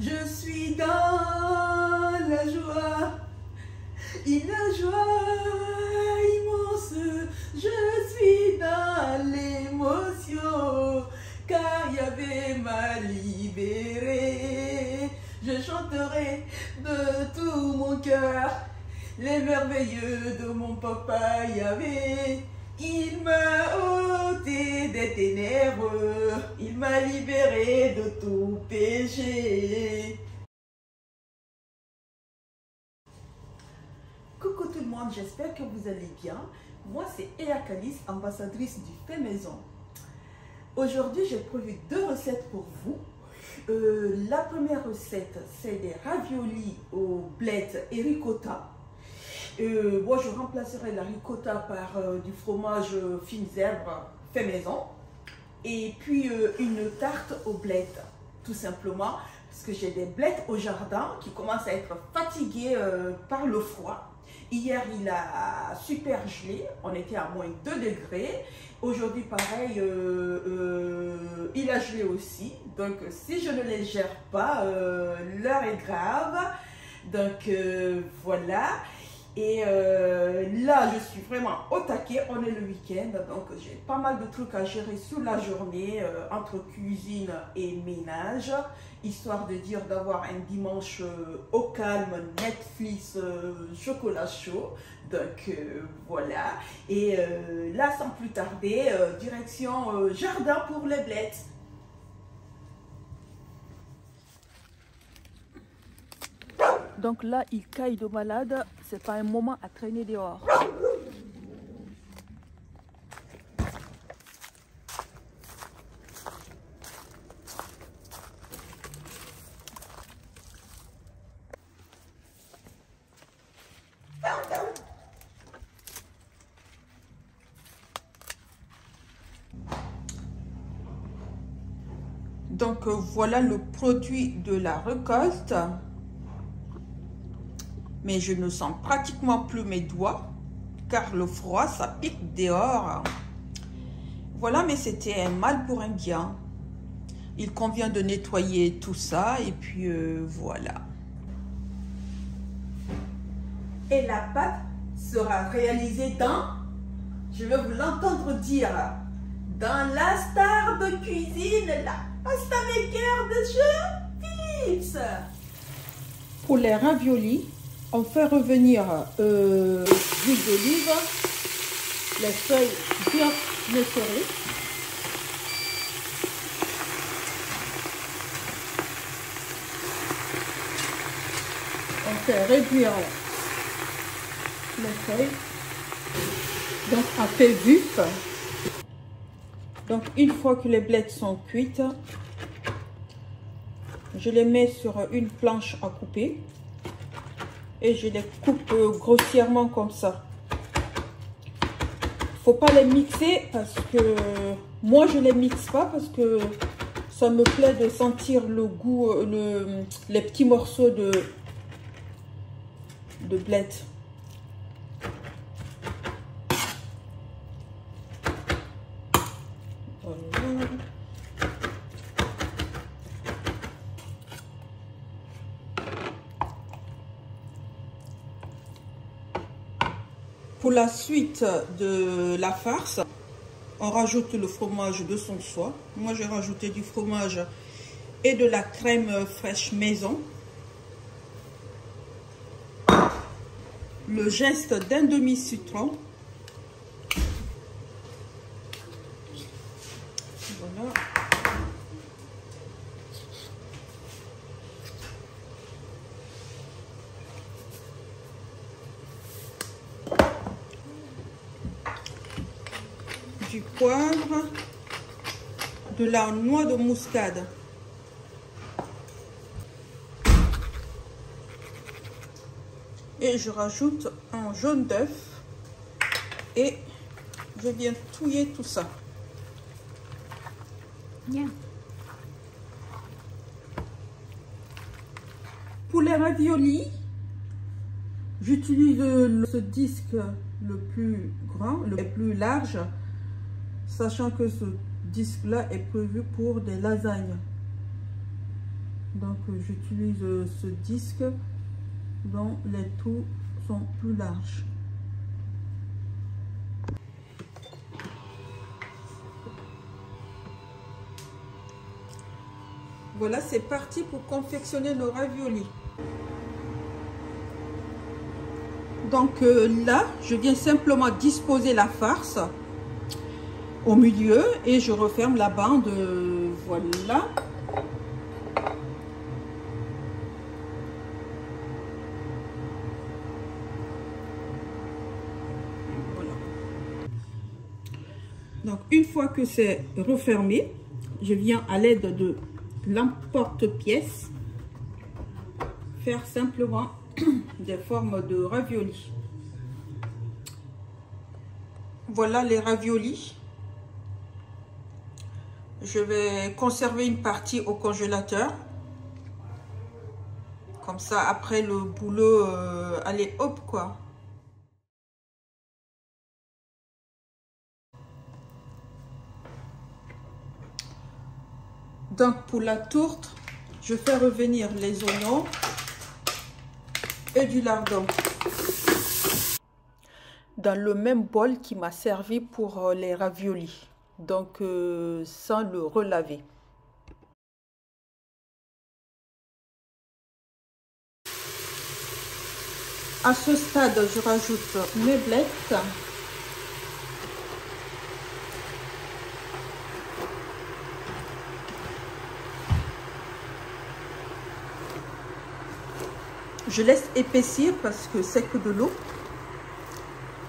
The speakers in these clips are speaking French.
Je suis dans la joie, une joie immense. Je suis dans l'émotion, car Yahvé m'a libéré. Je chanterai de tout mon cœur les merveilleux de mon papa Yahvé. Il m'a ôté des ténèbres, il m'a libéré de tout péché. Coucou tout le monde, j'espère que vous allez bien. Moi c'est Ea Kalis, ambassadrice du fait maison. Aujourd'hui j'ai prévu deux recettes pour vous. La première recette c'est des raviolis au bled et ricotta. Moi je remplacerai la ricotta par du fromage fines herbes fait maison. Et puis une tarte au bled, tout simplement, parce que j'ai des bleds au jardin qui commencent à être fatigués par le froid. Hier, il a super gelé, on était à moins 2 degrés. Aujourd'hui, pareil, il a gelé aussi. Donc, si je ne les gère pas, l'heure est grave. Donc, voilà. Et là, je suis vraiment au taquet. On est le week-end, donc j'ai pas mal de trucs à gérer sur la journée, entre cuisine et ménage, histoire de dire d'avoir un dimanche au calme, Netflix, chocolat chaud. Donc voilà. Et là, sans plus tarder, direction jardin pour les blettes. Donc là, il caille de malade, c'est pas un moment à traîner dehors. Donc voilà le produit de la récolte. Mais je ne sens pratiquement plus mes doigts, car le froid, ça pique dehors. Voilà, mais c'était un mal pour un bien. Il convient de nettoyer tout ça, et puis voilà. Et la pâte sera réalisée dans, je vais vous l'entendre dire, dans la star de cuisine, la pasta maker de chez Philips. Pour les raviolis, on fait revenir l'huile d'olive, les feuilles bien éclairées. On fait réduire les feuilles, donc à feu vif. Donc une fois que les blettes sont cuites, je les mets sur une planche à couper. Et je les coupe grossièrement comme ça. Faut pas les mixer parce que moi je les mixe pas parce que ça me plaît de sentir le goût, les petits morceaux de bled. Voilà. Pour la suite de la farce, on rajoute le fromage de son choix. Moi, j'ai rajouté du fromage et de la crème fraîche maison. Le geste d'un demi-citron. Voilà. Du poivre, de la noix de muscade. Et je rajoute un jaune d'œuf et je viens touiller tout ça. Bien. Pour les raviolis, j'utilise ce disque le plus grand, le plus large, sachant que ce disque là est prévu pour des lasagnes. Donc j'utilise ce disque dont les trous sont plus larges. Voilà, c'est parti pour confectionner nos raviolis. Donc là, je viens simplement disposer la farce au milieu et je referme la bande. Voilà. Voilà. Donc une fois que c'est refermé, je viens à l'aide de l'emporte-pièce faire simplement des formes de raviolis. Voilà les raviolis. Je vais conserver une partie au congélateur. Comme ça, après le boulot, allez hop quoi. Donc pour la tourte, je fais revenir les oignons et du lardon dans le même bol qui m'a servi pour les raviolis, donc sans le relaver. À ce stade, je rajoute mes blettes. Je laisse épaissir parce que c'est que de l'eau.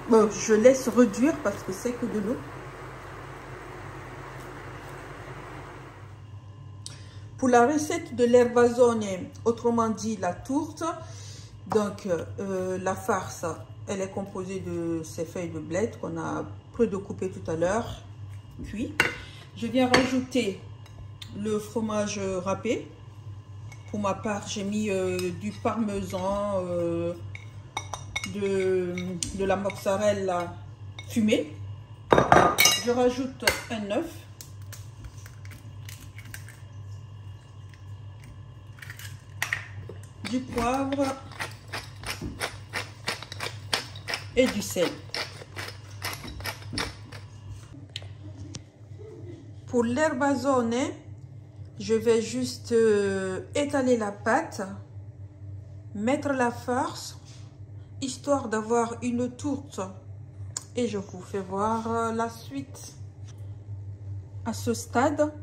Bon, je laisse réduire parce que c'est que de l'eau. Pour la recette de l'erbasone, autrement dit la tourte, donc la farce, elle est composée de ces feuilles de blettes qu'on a prédécoupées tout à l'heure, cuit. Je viens rajouter le fromage râpé. Pour ma part, j'ai mis du parmesan, de la mozzarella fumée. Je rajoute un œuf. Du poivre et du sel. Pour l'erbasone, je vais juste étaler la pâte, mettre la farce, histoire d'avoir une tourte. Et je vous fais voir la suite. À ce stade,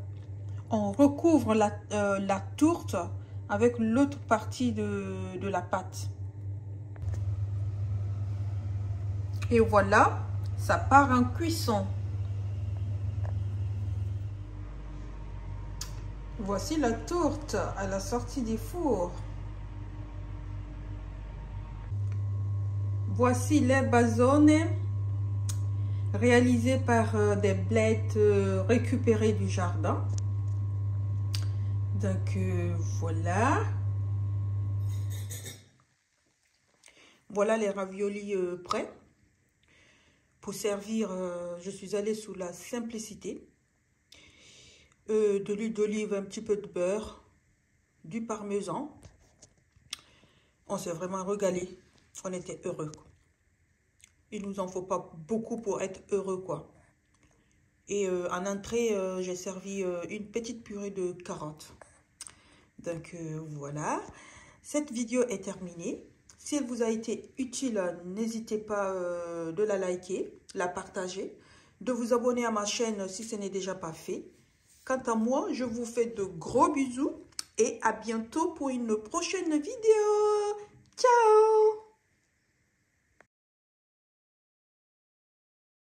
on recouvre la tourte avec l'autre partie de la pâte. Et voilà, ça part en cuisson. Voici la tourte à la sortie du four. Voici l'erbasone réalisé par des blettes récupérées du jardin. Donc voilà. Voilà les raviolis prêts. Pour servir, je suis allée sous la simplicité. De l'huile d'olive, un petit peu de beurre, du parmesan. On s'est vraiment régalé. On était heureux, quoi. Il nous en faut pas beaucoup pour être heureux, quoi. Et en entrée, j'ai servi une petite purée de carottes. Donc voilà, cette vidéo est terminée. Si elle vous a été utile, n'hésitez pas de la liker, la partager, de vous abonner à ma chaîne si ce n'est déjà pas fait. Quant à moi, je vous fais de gros bisous et à bientôt pour une prochaine vidéo. Ciao!